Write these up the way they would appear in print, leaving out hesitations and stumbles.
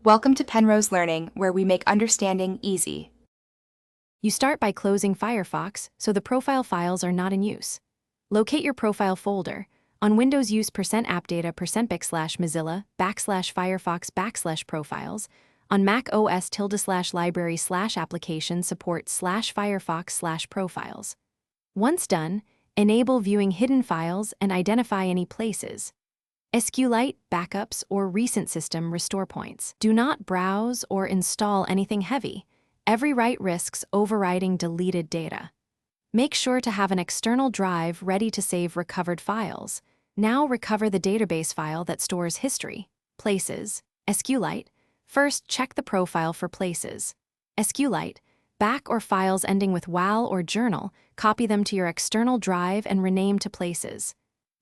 Welcome to Penrose Learning, where we make understanding easy. You start by closing Firefox so the profile files are not in use. Locate your profile folder. On Windows, use %appdata%bic/mozilla /firefox/profiles. On Mac OS ~library/application support /firefox/profiles. Once done, enable viewing hidden files and identify any places. SQLite, backups, or recent system restore points. Do not browse or install anything heavy. Every write risks overwriting deleted data. Make sure to have an external drive ready to save recovered files. Now recover the database file that stores history. Places. SQLite. First, check the profile for places. SQLite. Back or files ending with WAL or journal, copy them to your external drive and rename to places.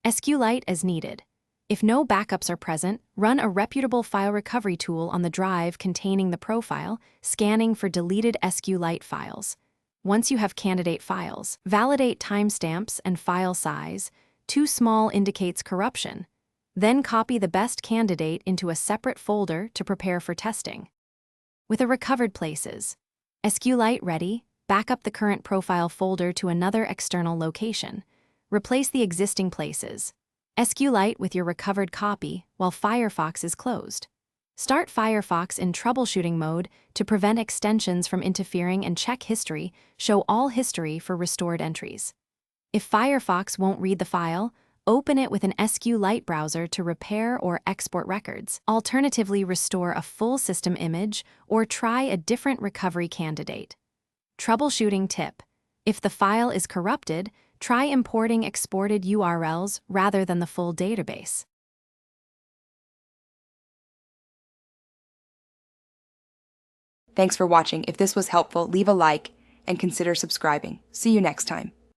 SQLite as needed. If no backups are present, run a reputable file recovery tool on the drive containing the profile, scanning for deleted SQLite files. Once you have candidate files, validate timestamps and file size. Too small indicates corruption. Then copy the best candidate into a separate folder to prepare for testing. With a recovered places, SQLite ready, back up the current profile folder to another external location. Replace the existing places. SQLite with your recovered copy while Firefox is closed. Start Firefox in troubleshooting mode to prevent extensions from interfering and check history, show all history for restored entries. If Firefox won't read the file, open it with an SQLite browser to repair or export records. Alternatively, restore a full system image or try a different recovery candidate. Troubleshooting tip: if the file is corrupted, try importing exported URLs rather than the full database. Thanks for watching. If this was helpful, leave a like and consider subscribing. See you next time.